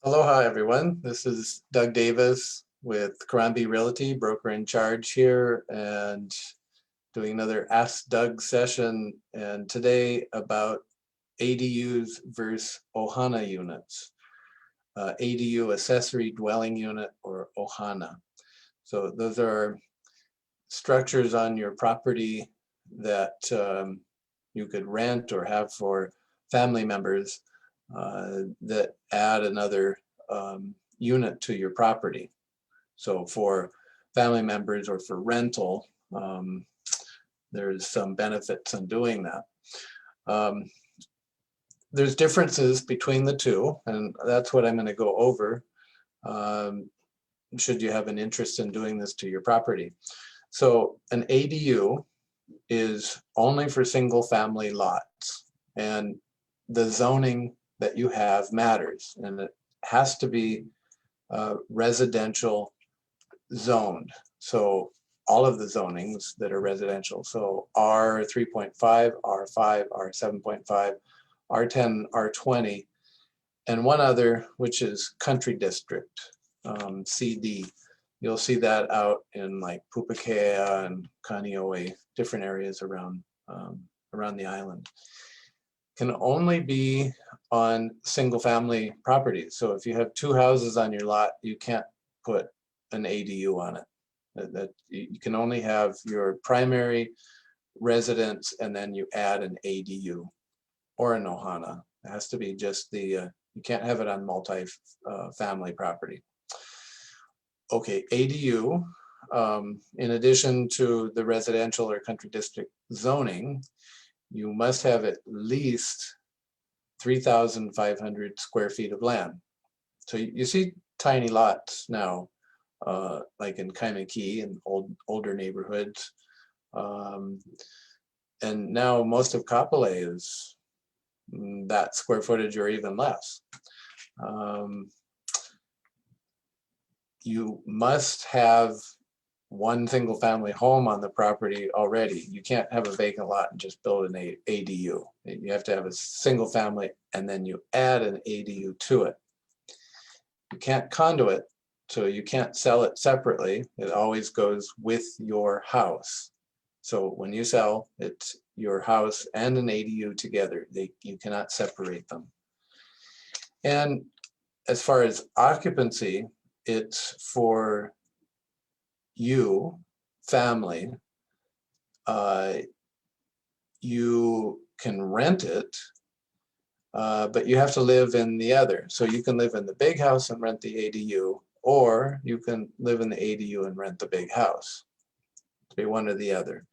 Aloha, everyone. This is Doug Davis with Karambi Realty, broker in charge here, and doing another Ask Doug session. And today about ADUs versus Ohana units, ADU accessory dwelling unit or Ohana. So those are structures on your property that you could rent or have for family members that add another unit to your property. So for family members or for rental, there's some benefits in doing that. There's differences between the two, and that's what I'm going to go over should you have an interest in doing this to your property. So an ADU is only for single family lots, and the zoning that you have matters, and it has to be residential zoned. So all of the zonings that are residential, so R3.5, R5, R7.5, R10, R20, and one other, which is country district, CD. You'll see that out in like Pupukea and Kaneohe, different areas around the island. Can only be on single family properties. So if you have two houses on your lot, you can't put an ADU on it. That you can only have your primary residence and then you add an ADU or an Ohana. It has to be just the, you can't have it on multi-family property. Okay, ADU, in addition to the residential or country district zoning, you must have at least 3,500 square feet of land. So you see tiny lots now, like in Kaimaki and older neighborhoods. And now most of Kapolei is that square footage or even less. You must have one single family home on the property already. You can't have a vacant lot and just build an ADU. You have to have a single family and then you add an ADU to it. You can't condo it, so you can't sell it separately. It always goes with your house. So when you sell, it's your house and an ADU together. You cannot separate them. And as far as occupancy, it's for you, family. You can rent it, but you have to live in the other. So you can live in the big house and rent the ADU, or you can live in the ADU and rent the big house. Be one or the other.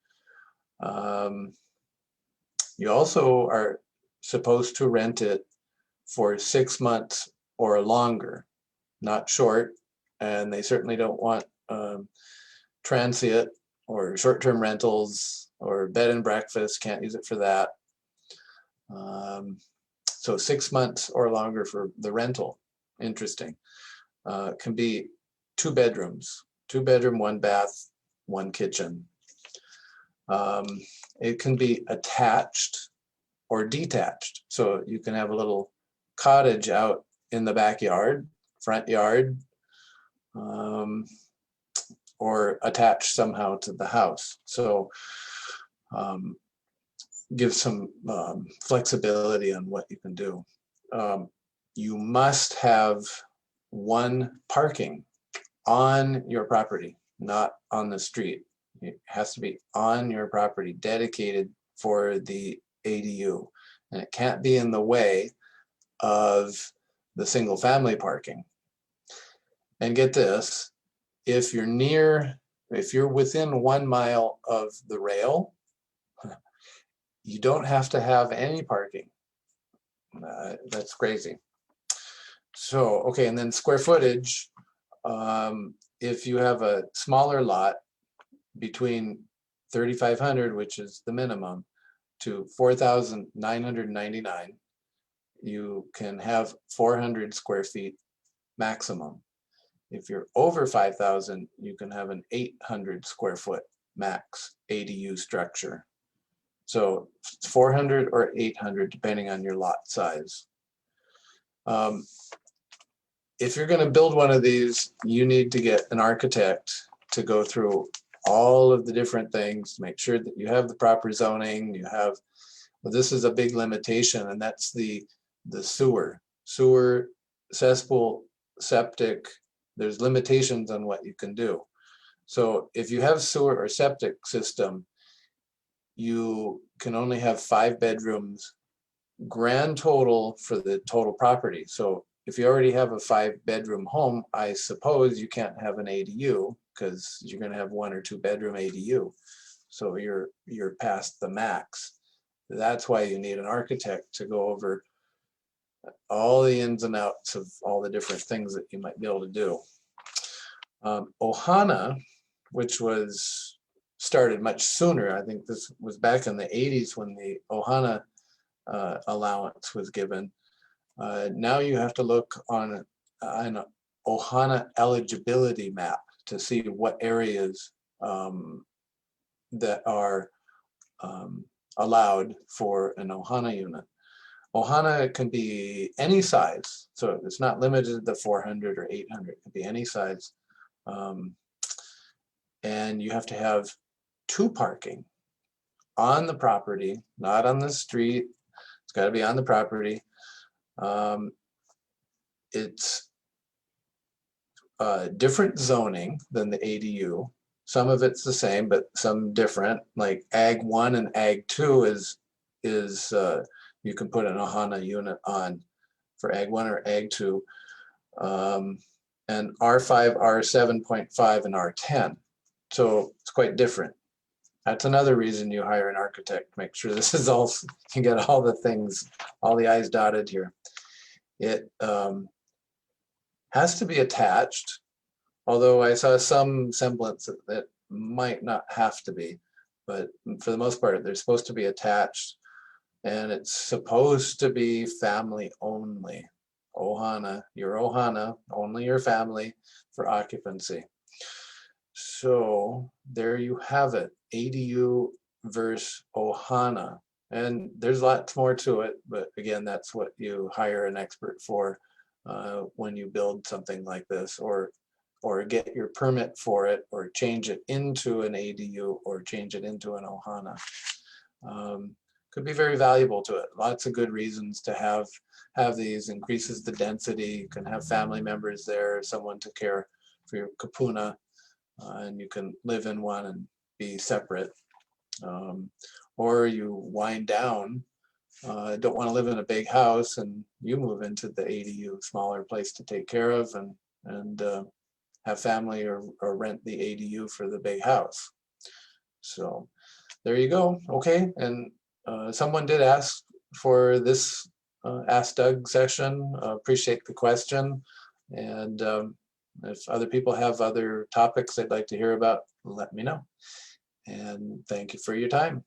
You also are supposed to rent it for 6 months or longer, not short, and they certainly don't want transient or short-term rentals or bed and breakfast. Can't use it for that. So 6 months or longer for the rental. Interesting. Can be 2 bedrooms, 2 bedroom, 1 bath, 1 kitchen. It can be attached or detached. So you can have a little cottage out in the backyard, front yard, or attached somehow to the house. So give some flexibility on what you can do. You must have one parking on your property, not on the street. It has to be on your property, dedicated for the ADU. And it can't be in the way of the single family parking. And get this, if you're within 1 mile of the rail, you don't have to have any parking. That's crazy. So, okay, and then square footage, if you have a smaller lot between 3,500, which is the minimum, to 4,999, you can have 400 square feet maximum. If you're over 5,000, you can have an 800 square foot max ADU structure. So 400 or 800, depending on your lot size. if you're going to build one of these, you need to get an architect to go through all of the different things, make sure that you have the proper zoning, you have, well, this is a big limitation, and that's the sewer, cesspool, septic. There's limitations on what you can do. So if you have sewer or septic system, you can only have 5 bedrooms grand total for the total property. So if you already have a 5-bedroom home, I suppose you can't have an ADU because you're going to have 1 or 2 bedroom ADU. So you're past the max. That's why you need an architect to go over all the ins and outs of all the different things that you might be able to do. Ohana, which was started much sooner, I think this was back in the 80s when the Ohana allowance was given. Now you have to look on an Ohana eligibility map to see what areas that are allowed for an Ohana unit. Ohana can be any size, so it's not limited to 400 or 800. It can be any size. And you have to have 2 parking on the property, not on the street. It's got to be on the property. It's different zoning than the ADU. Some of it's the same, but some different. Like Ag 1 and Ag 2 is you can put an Ohana unit on for Ag 1 or Ag 2. And R5, R7.5, and R10. So it's quite different. That's another reason you hire an architect. Make sure this is all, you get all the things, all the I's dotted here. It has to be attached, although I saw some semblance that it might not have to be, but for the most part, they're supposed to be attached, and it's supposed to be family only. Ohana, your Ohana, only your family for occupancy. So there you have it, ADU versus Ohana. And there's lots more to it, but again, that's what you hire an expert for when you build something like this, or get your permit for it, or change it into an ADU, or change it into an Ohana. Could be very valuable to it. Lots of good reasons to have these. Increases the density. You can have family members there, someone to care for your kapuna, and you can live in one and be separate. Or you wind down, don't want to live in a big house, and you move into the ADU, smaller place to take care of, and have family, or rent the ADU for the big house. So there you go. Okay, and someone did ask for this Ask Doug session. Appreciate the question, and if other people have other topics they'd like to hear about, let me know. And thank you for your time.